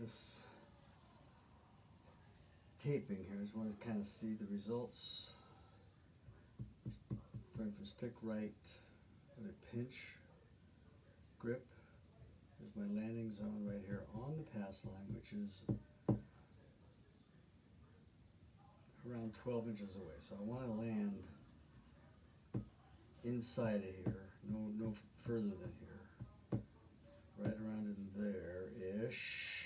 this taping here. I just want to kind of see the results. Starting from stick right with a pinch grip. There's my landing zone right here on the pass line, which is around 12 inches away. So I want to land inside of here, no further than here. Right around in there-ish.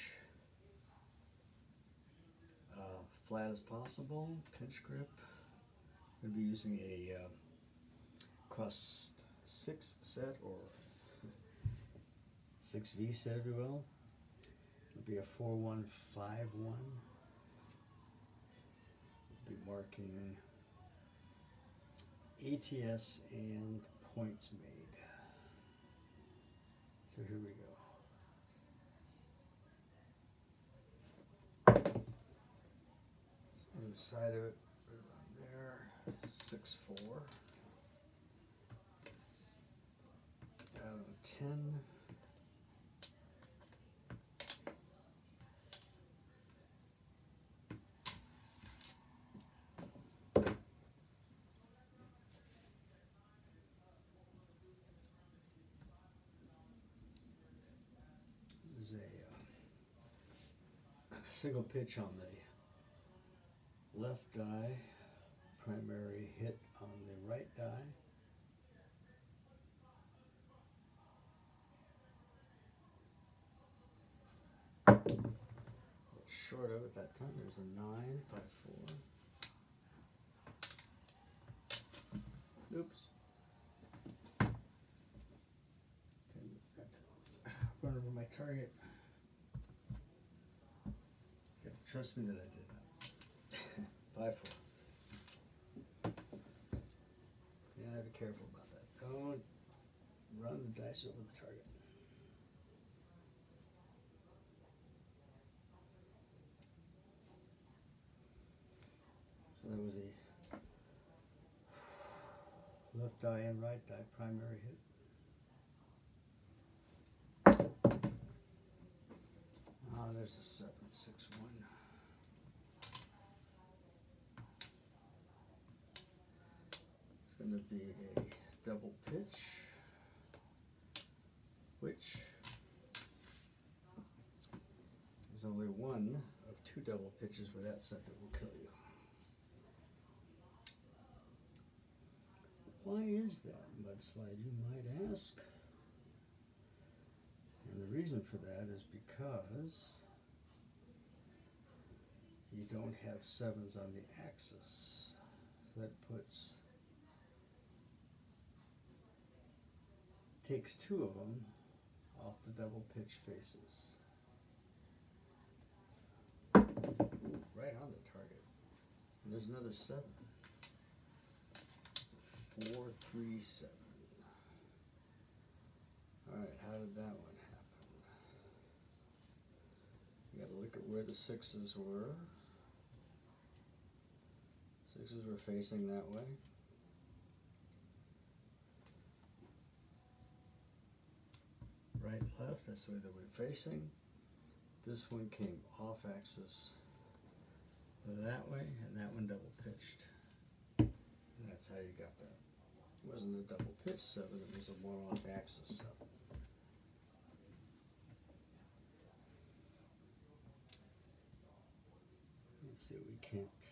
Flat as possible, pinch grip. I'm going to be using a cross 6 set or 6V set, if you will. It'll be a 4151. Be marking ATS and points made. So here we go. Inside of it, put it on there, 6-4. Out of 10. There's a single pitch on the left die, primary hit on the right die. A little short of it that time. There's a 9-5-4. Oops. Run over my target. You have to trust me that I did that. 5-4. You gotta be careful about that. Don't run the dice over the target. So that was the left die and right die primary hit. There's a 7-6-1. It's going to be a double pitch, which is only one of 2 double pitches where that set that will kill you. Why is that, Mudslide, you might ask? And the reason for that is because you don't have 7s on the axis. So that takes 2 of them off the double pitch faces. Ooh, right on the target. And there's another 7. 4-3-7. Alright, how did that one happen? You gotta look at where the 6s were. 6s were facing that way. Right, left, that's the way they were facing. This one came off axis that way, and that one double pitched. And that's how you got that. It wasn't a double pitch 7, it was a more off axis 7. Let's see, we can't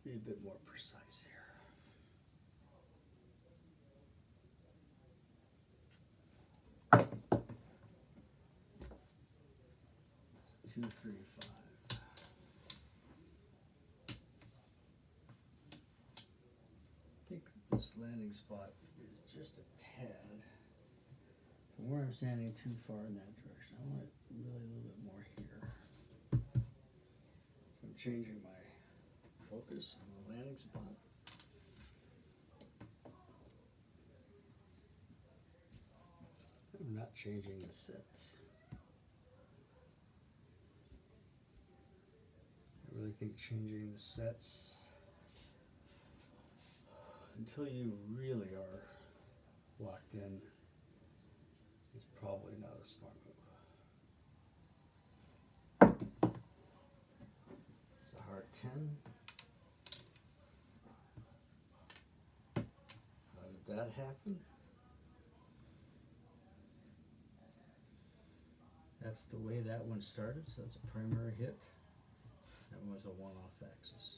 be a bit more precise here. Two, 3, 5. I think this landing spot is just a tad from where I'm standing too far in that direction. I want it really a little bit more here. So I'm changing my focus on the landing spot. I'm not changing the sets. I really think changing the sets until you really are locked in is probably not a smart move. It's a hard 10. How did that happen? That's the way that one started, so that's a primary hit. That one was a one off axis.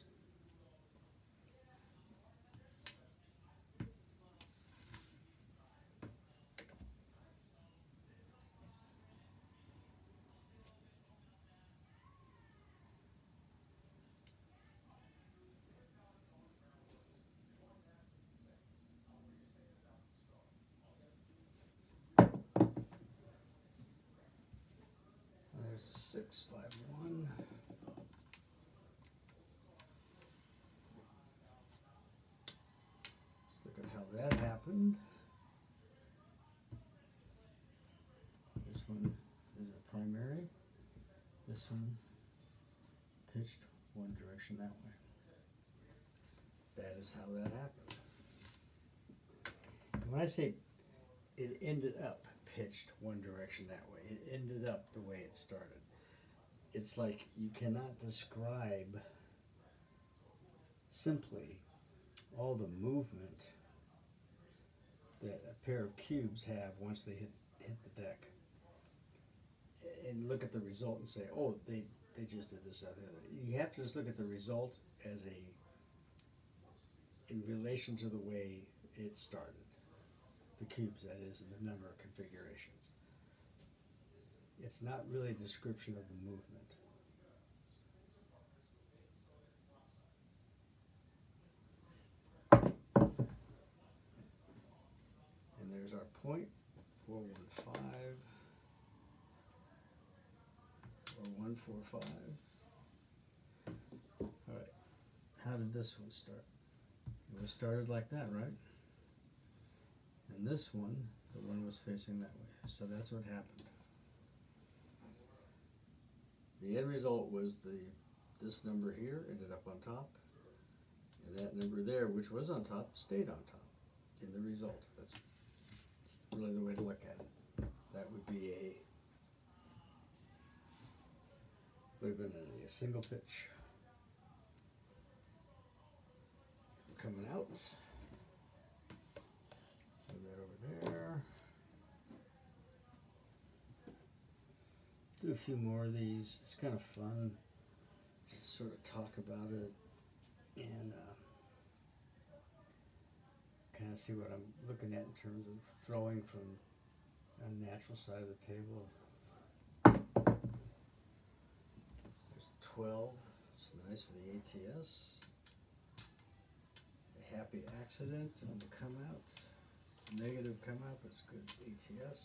There's a 6-5-1. Let's look at how that happened. This one is a primary. This one pitched one direction that way. That is how that happened. When I say it ended up pitched one direction that way, it ended up the way it started. It's like you cannot describe simply all the movement that a pair of cubes have once they hit the deck, and look at the result and say, oh, they just did this, that, the other. You have to just look at the result as in relation to the way it started. The cubes, that is, and the number of configurations. It's not really a description of the movement. And there's our point, 415 or 145. All right, how did this one start? It was started like that, right? And this one, the one was facing that way. So that's what happened. The end result was this number here ended up on top, and that number there, which was on top, stayed on top in the result. That's really the way to look at it. That would be would have been a single pitch. Coming out. Move that over there. Do a few more of these. It's kind of fun to sort of talk about it and kind of see what I'm looking at in terms of throwing from a natural side of the table. There's 12. It's nice for the ATS. A happy accident on the come out. Negative come out, but it's good ATS.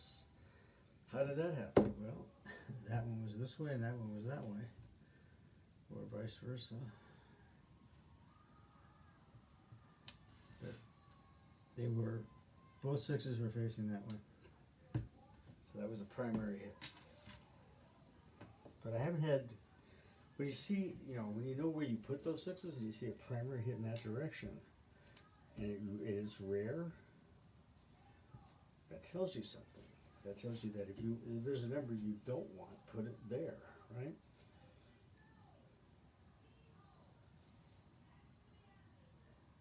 How did that happen? Well, that one was this way and that one was that way, or vice versa. But both sixes were facing that way. So that was a primary hit. But I haven't had, but you see, when you know where you put those sixes and you see a primary hit in that direction, and it is rare, that tells you something. That tells you that if there's a number you don't want, put it there, right?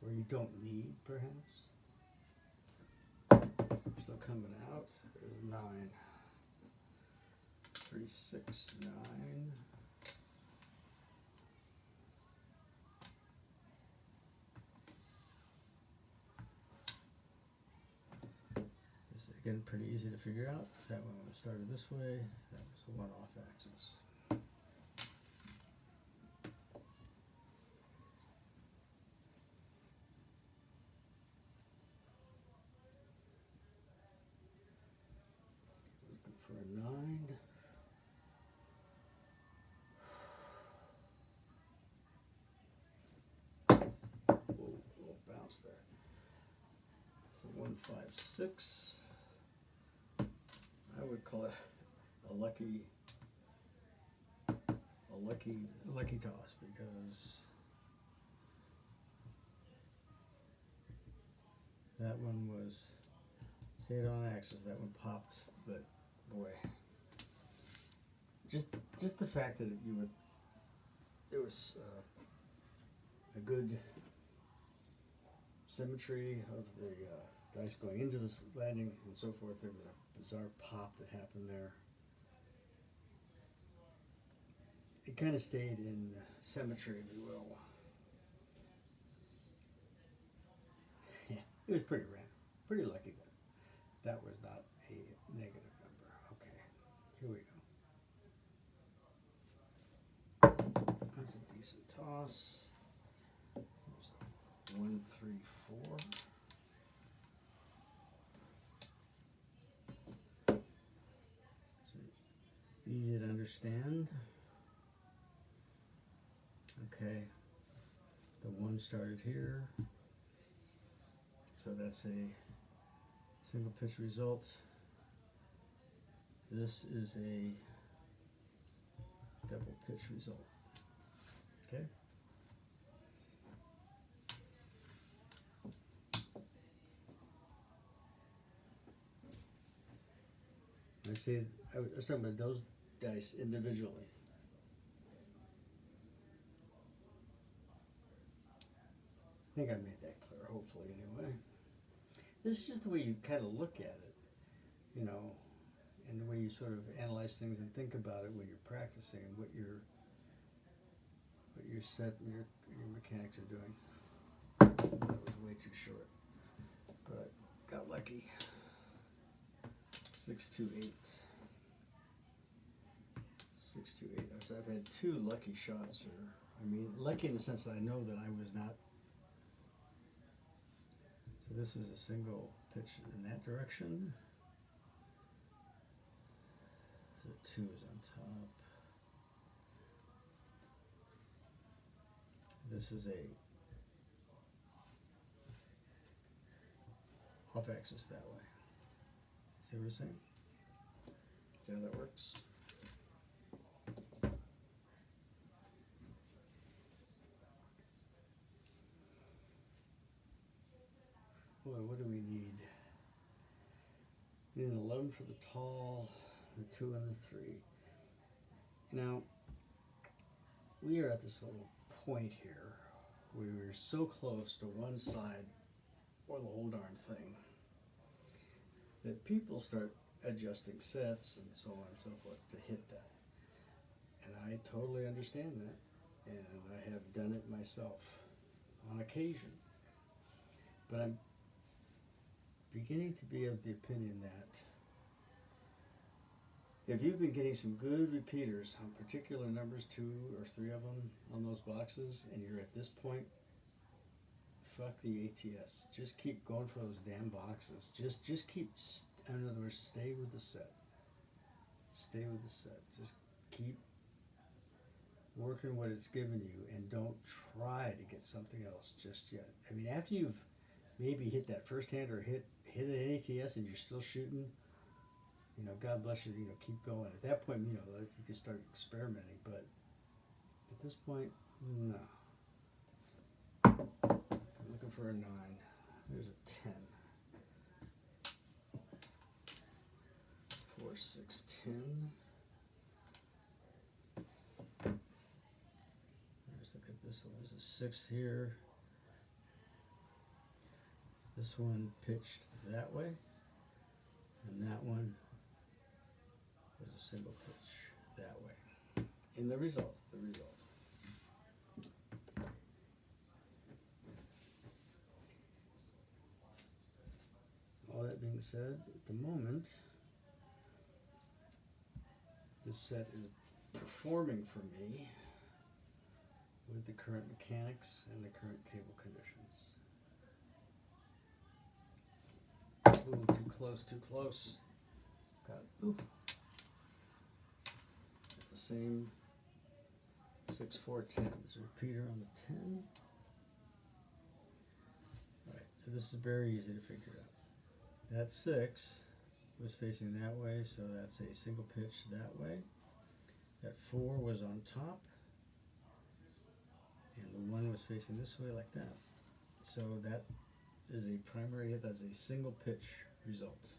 Or you don't need, perhaps. Still coming out. There's 9. 3, 6, 9. Again, pretty easy to figure out. That one started this way. That was a one-off axis. Looking for a 9. Whoa, little bounce there. So 1, 5, 6. I would call it a lucky toss, because that one was stayed on axis. That one popped, but boy, just the fact that there was a good symmetry of the dice going into this landing and so forth. There was a bizarre pop that happened there. It kind of stayed in symmetry, if you will. Yeah, it was pretty random, pretty lucky that was not a negative number. Okay, here we go. That's a decent toss. There's 1, 3, 4. So easy to understand. Okay, the 1 started here, so that's a single pitch result. This is a double pitch result. Okay. I was talking about those dice individually. I think I made that clear, hopefully, anyway. This is just the way you kind of look at it, you know, and the way you sort of analyze things and think about it when you're practicing and what your set and your mechanics are doing. That was way too short, but got lucky. 6, 2, 8. 6, 2, 8. So I've had 2 lucky shots here. I mean, lucky in the sense that I know that I was not. So this is a single pitch in that direction. So 2 is on top. This is a off axis that way. See what I'm saying? See how that works? Boy, what do we need? We need an 11 for the tall, the 2 and the 3. Now, we are at this little point here where we're so close to one side or the whole darn thing that people start adjusting sets and so on and so forth to hit that. And I totally understand that, and I have done it myself on occasion. But I'm beginning to be of the opinion that if you've been getting some good repeaters on particular numbers, 2 or 3 of them on those boxes, and you're at this point, fuck the ATS. Just keep going for those damn boxes. Just keep, in other words, stay with the set. Stay with the set. Just keep working what it's given you, and don't try to get something else just yet. I mean, after you've maybe hit that first hand or hit an ATS and you're still shooting, you know, God bless you, you know, keep going. At that point, you know, you can start experimenting, but at this point, no. I'm looking for a 9. There's a 10. 4, 6, 10. Let's look at this one. There's a 6 here. This one pitched that way, and that one was a single pitch that way. In the result, All that being said, at the moment, this set is performing for me with the current mechanics and the current table conditions. Ooh, too close, too close. Got, ooh. At the same 6, 4, 10. There's a repeater on the 10. Alright, so this is very easy to figure out. That 6 was facing that way, so that's a single pitch that way. That 4 was on top, and the 1 was facing this way like that. So that is a primary hit. That's a single pitch result.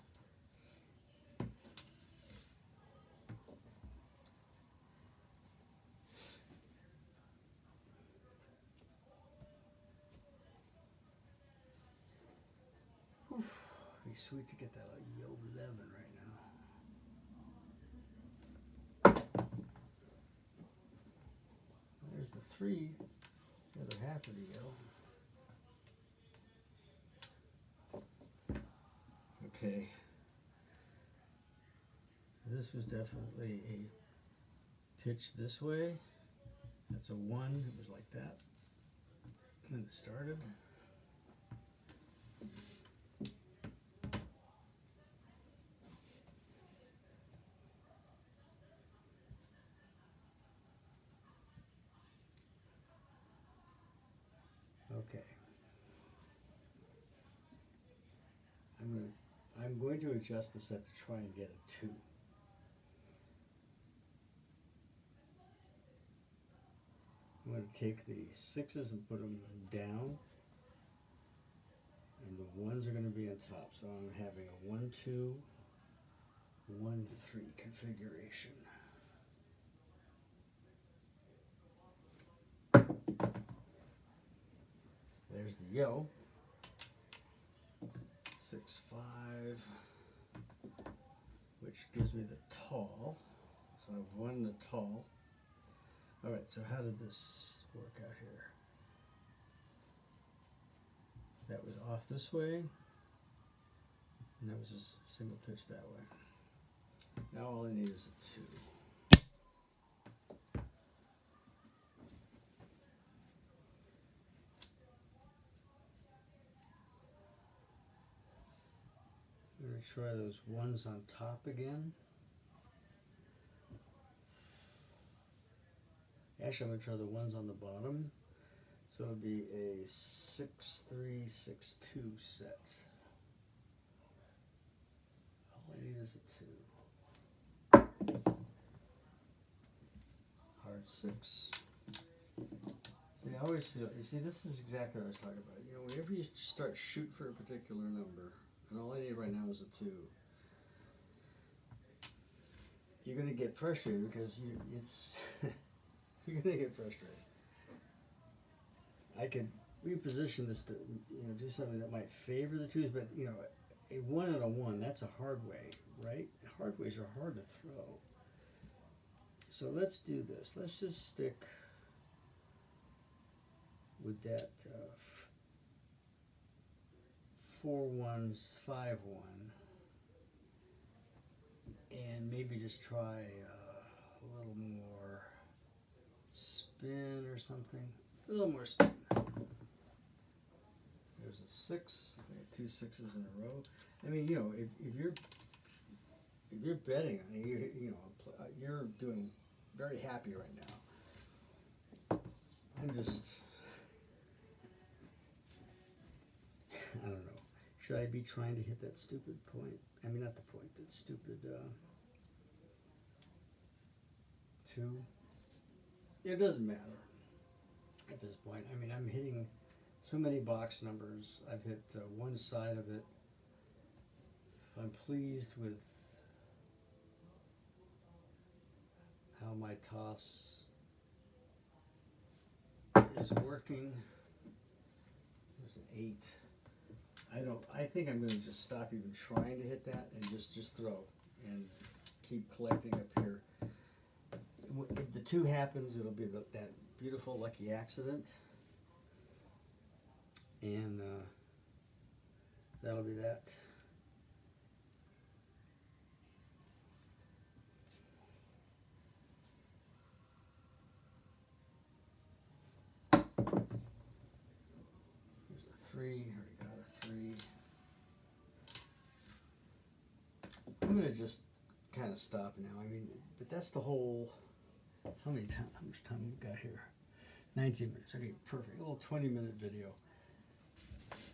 be sweet to get that yo 11 right now. There's the 3, the other half of the yo. Okay. This was definitely a pitch this way. That's a 1. It was like that. And it started. Okay. I'm going to adjust the set to try and get a 2. I'm going to take the 6s and put them down, and the 1s are going to be on top. So I'm having a 1, 2, 1, 3 configuration. There's the yo. 6, 5, which gives me the tall. So I've won the tall. All right, so how did this work out here? That was off this way, and that was just single pitch that way. Now all I need is a 2. I'm going to try those 1s on top again. Actually, I'm going to try the 1s on the bottom. So it would be a 6, 3, 6, 2 set. All I need is a 2. Hard 6. See, I always feel, you see, this is exactly what I was talking about. You know, whenever you start shoot for a particular number, and all I need right now is a 2, you're going to get frustrated because you're going to get frustrated. I could reposition this to, do something that might favor the 2s, but, a 1 and a 1, that's a hard way, right? Hard ways are hard to throw. So let's do this. Let's just stick with that 4 1s, 5 1, and maybe just try a little more spin or something. A little more spin. There's a 6. I got 2 6s in a row. I mean, if you're betting, you're doing very happy right now. I'm just, I don't know. Should I be trying to hit that stupid point? I mean, not the point, that stupid 2. It doesn't matter at this point. I mean, I'm hitting so many box numbers. I've hit one side of it. I'm pleased with how my toss is working. There's an 8. I think I'm going to just stop even trying to hit that and just throw and keep collecting up here. If the 2 happens, it'll be that beautiful lucky accident, and that'll be that. Here's a 3. Already got a 3. I'm going to just kind of stop now. I mean, but that's the whole. How much time we got here? 19 minutes. Okay, perfect. A little 20-minute video.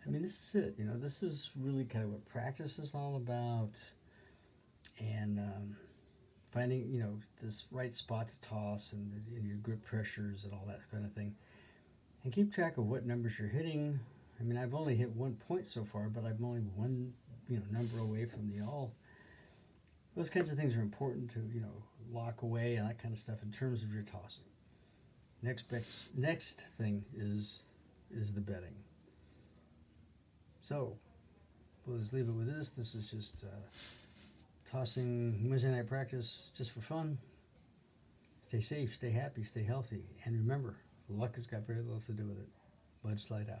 I mean, this is it. This is really kind of what practice is all about, and finding this right spot to toss and your grip pressures and all that kind of thing, and keep track of what numbers you're hitting. I mean, I've only hit 1 point so far, but I'm only one number away from the all. Those kinds of things are important to lock away and that kind of stuff in terms of your tossing. Next thing is the betting. So we'll just leave it with this. This is just tossing Wednesday night practice just for fun. Stay safe, stay happy, stay healthy, and remember, luck has got very little to do with it. Mudslide out.